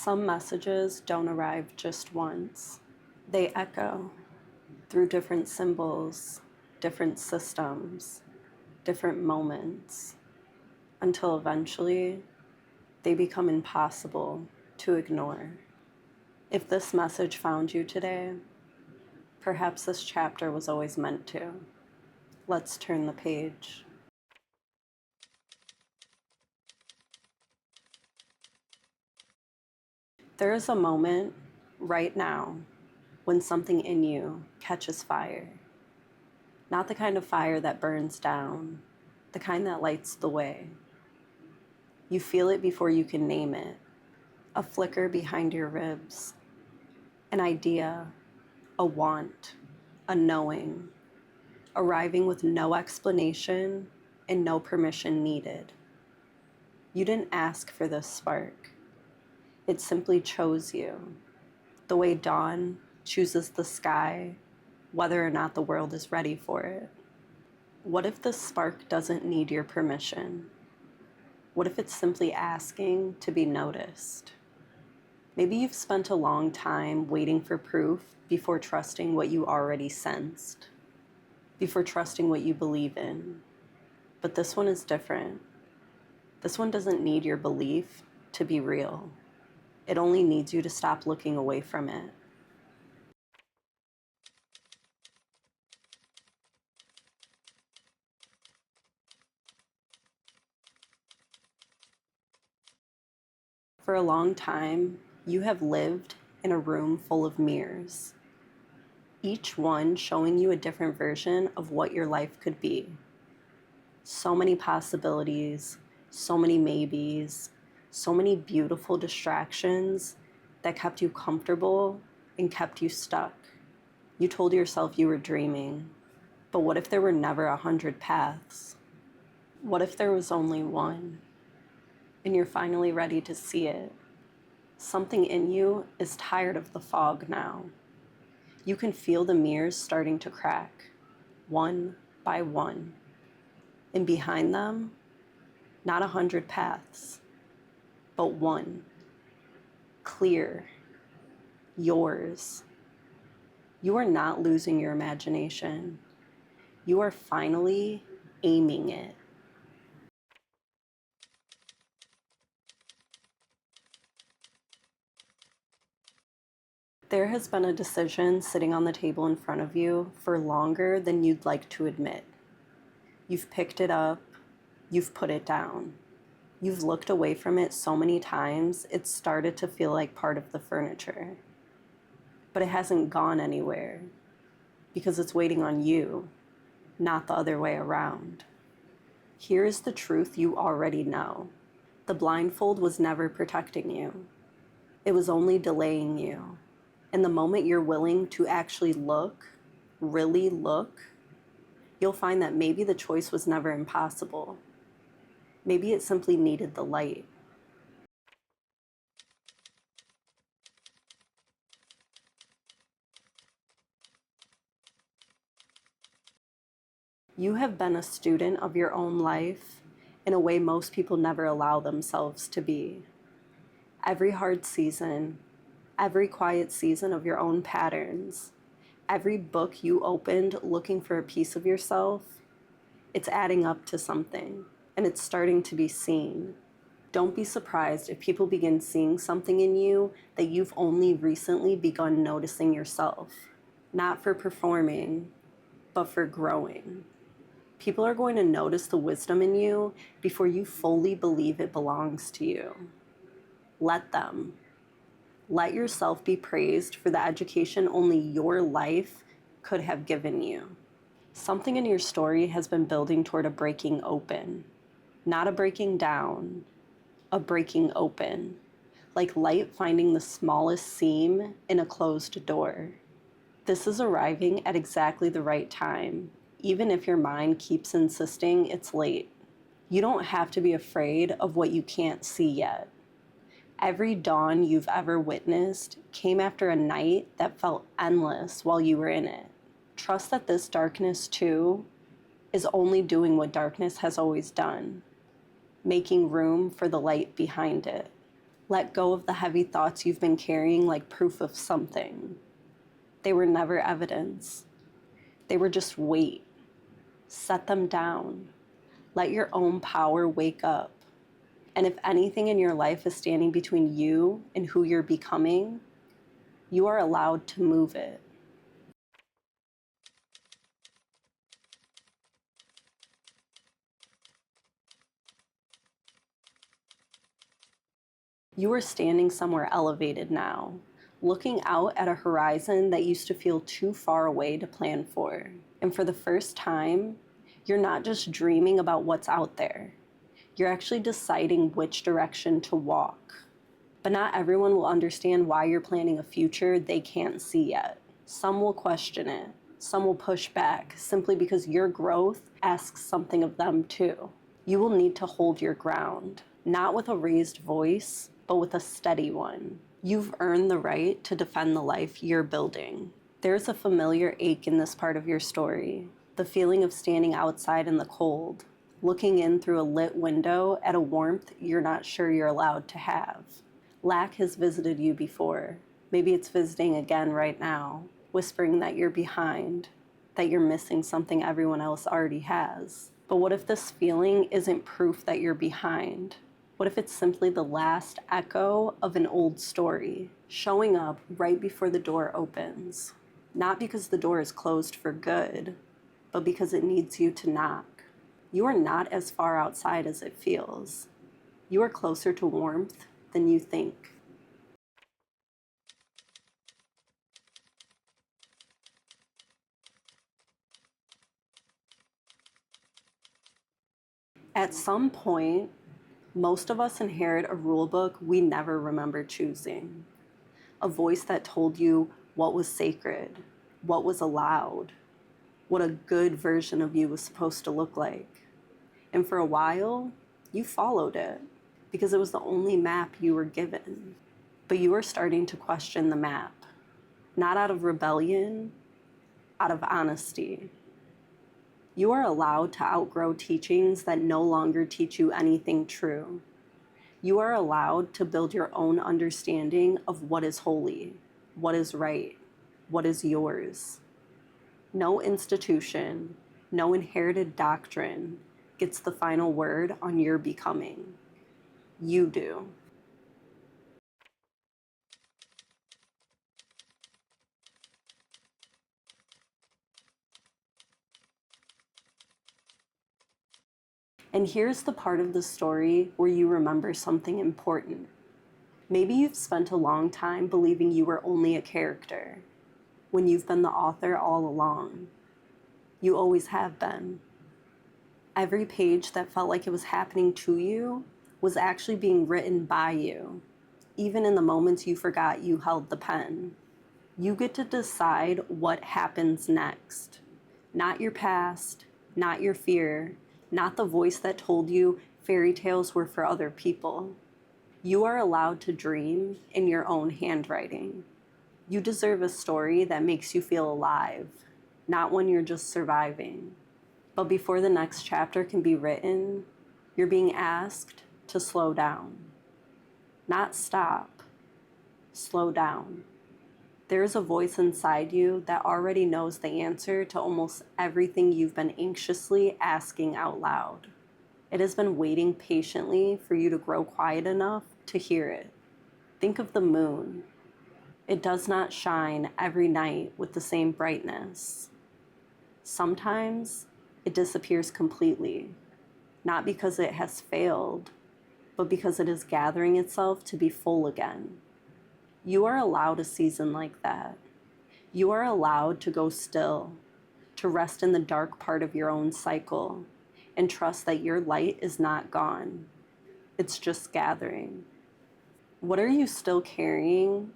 Some messages don't arrive just once. They echo through different symbols, different systems, different moments, until eventually they become impossible to ignore. If this message found you today, perhaps this chapter was always meant to. Let's turn the page. There is a moment right now when something in you catches fire. Not the kind of fire that burns down, the kind that lights the way. You feel it before you can name it, a flicker behind your ribs, an idea, a want, a knowing, arriving with no explanation and no permission needed. You didn't ask for this spark. It simply chose you, the way dawn chooses the sky, whether or not the world is ready for it. What if this spark doesn't need your permission? What if it's simply asking to be noticed? Maybe you've spent a long time waiting for proof before trusting what you already sensed, before trusting what you believe in. But this one is different. This one doesn't need your belief to be real. It only needs you to stop looking away from it. For a long time, you have lived in a room full of mirrors, each one showing you a different version of what your life could be. So many possibilities, so many maybes, so many beautiful distractions that kept you comfortable and kept you stuck. You told yourself you were dreaming, but what if there were never 100 paths? What if there was only one? And you're finally ready to see it. Something in you is tired of the fog now. You can feel the mirrors starting to crack, one by one. And behind them, not 100 paths, but one. Clear. Yours. You are not losing your imagination. You are finally aiming it. There has been a decision sitting on the table in front of you for longer than you'd like to admit. You've picked it up, you've put it down. You've looked away from it so many times, it's started to feel like part of the furniture. But it hasn't gone anywhere because it's waiting on you, not the other way around. Here's the truth you already know. The blindfold was never protecting you. It was only delaying you. And the moment you're willing to actually look, really look, you'll find that maybe the choice was never impossible. Maybe it simply needed the light. You have been a student of your own life in a way most people never allow themselves to be. Every hard season, every quiet season of your own patterns, every book you opened looking for a piece of yourself, it's adding up to something, and it's starting to be seen. Don't be surprised if people begin seeing something in you that you've only recently begun noticing yourself. Not for performing, but for growing. People are going to notice the wisdom in you before you fully believe it belongs to you. Let them. Let yourself be praised for the education only your life could have given you. Something in your story has been building toward a breaking open, not a breaking down, a breaking open, like light finding the smallest seam in a closed door. This is arriving at exactly the right time, even if your mind keeps insisting it's late. You don't have to be afraid of what you can't see yet. Every dawn you've ever witnessed came after a night that felt endless while you were in it. Trust that this darkness, too, is only doing what darkness has always done, making room for the light behind it. Let go of the heavy thoughts you've been carrying like proof of something. They were never evidence. They were just weight. Set them down. Let your own power wake up. And if anything in your life is standing between you and who you're becoming, you are allowed to move it. You are standing somewhere elevated now, looking out at a horizon that used to feel too far away to plan for. And for the first time, you're not just dreaming about what's out there. You're actually deciding which direction to walk. But not everyone will understand why you're planning a future they can't see yet. Some will question it. Some will push back simply because your growth asks something of them too. You will need to hold your ground, not with a raised voice, but with a steady one. You've earned the right to defend the life you're building. There's a familiar ache in this part of your story, the feeling of standing outside in the cold, looking in through a lit window at a warmth you're not sure you're allowed to have. Lack has visited you before. Maybe it's visiting again right now, whispering that you're behind, that you're missing something everyone else already has. But what if this feeling isn't proof that you're behind? What if it's simply the last echo of an old story, showing up right before the door opens? Not because the door is closed for good, but because it needs you to knock. You are not as far outside as it feels. You are closer to warmth than you think. At some point, most of us inherit a rule book we never remember choosing. A voice that told you what was sacred, what was allowed, what a good version of you was supposed to look like. And for a while, you followed it because it was the only map you were given. But you are starting to question the map, not out of rebellion, out of honesty. You are allowed to outgrow teachings that no longer teach you anything true. You are allowed to build your own understanding of what is holy, what is right, what is yours. No institution, no inherited doctrine gets the final word on your becoming. You do. And here's the part of the story where you remember something important. Maybe you've spent a long time believing you were only a character, when you've been the author all along. You always have been. Every page that felt like it was happening to you was actually being written by you, even in the moments you forgot you held the pen. You get to decide what happens next. Not your past, not your fear, not the voice that told you fairy tales were for other people. You are allowed to dream in your own handwriting. You deserve a story that makes you feel alive, not when you're just surviving. But before the next chapter can be written, you're being asked to slow down. Not stop, slow down. There is a voice inside you that already knows the answer to almost everything you've been anxiously asking out loud. It has been waiting patiently for you to grow quiet enough to hear it. Think of the moon. It does not shine every night with the same brightness. Sometimes it disappears completely, not because it has failed, but because it is gathering itself to be full again. You are allowed a season like that. You are allowed to go still, to rest in the dark part of your own cycle, and trust that your light is not gone. It's just gathering. What are you still carrying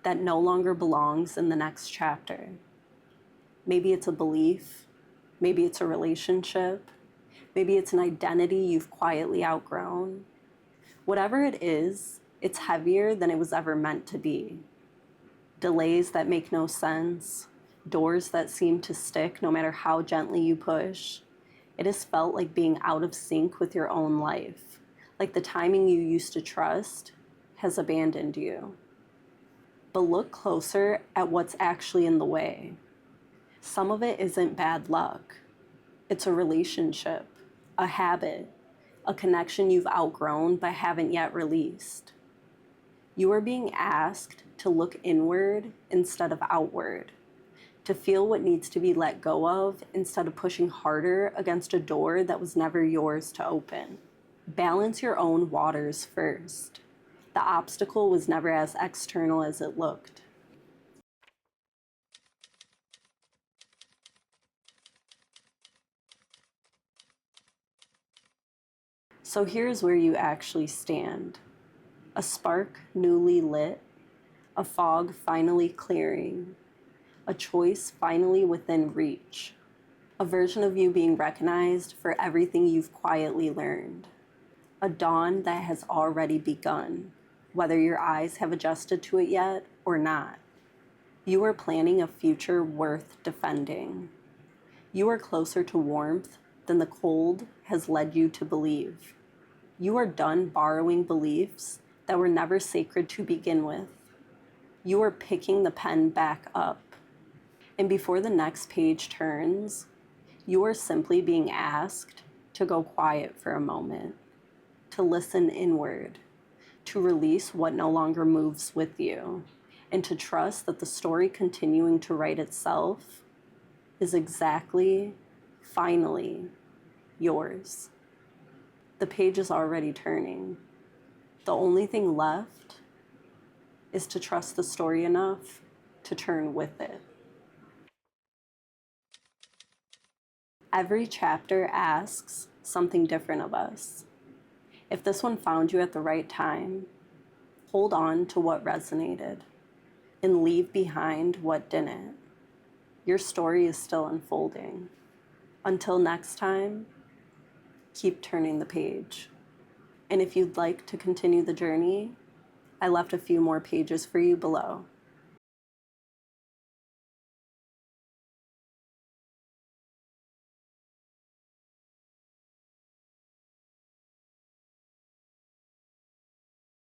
that no longer belongs in the next chapter? Maybe it's a belief. Maybe it's a relationship. Maybe it's an identity you've quietly outgrown. Whatever it is, it's heavier than it was ever meant to be. Delays that make no sense, doors that seem to stick no matter how gently you push. It has felt like being out of sync with your own life, like the timing you used to trust has abandoned you. But look closer at what's actually in the way. Some of it isn't bad luck. It's a relationship, a habit, a connection you've outgrown but haven't yet released. You are being asked to look inward instead of outward, to feel what needs to be let go of instead of pushing harder against a door that was never yours to open. Balance your own waters first. The obstacle was never as external as it looked. So here's where you actually stand. A spark newly lit, a fog finally clearing, a choice finally within reach, a version of you being recognized for everything you've quietly learned, a dawn that has already begun, whether your eyes have adjusted to it yet or not. You are planning a future worth defending. You are closer to warmth than the cold has led you to believe. You are done borrowing beliefs that were never sacred to begin with. You are picking the pen back up. And before the next page turns, you are simply being asked to go quiet for a moment, to listen inward, to release what no longer moves with you, and to trust that the story continuing to write itself is exactly, finally, yours. The page is already turning. The only thing left is to trust the story enough to turn with it. Every chapter asks something different of us. If this one found you at the right time, hold on to what resonated and leave behind what didn't. Your story is still unfolding. Until next time, keep turning the page. And if you'd like to continue the journey, I left a few more pages for you below.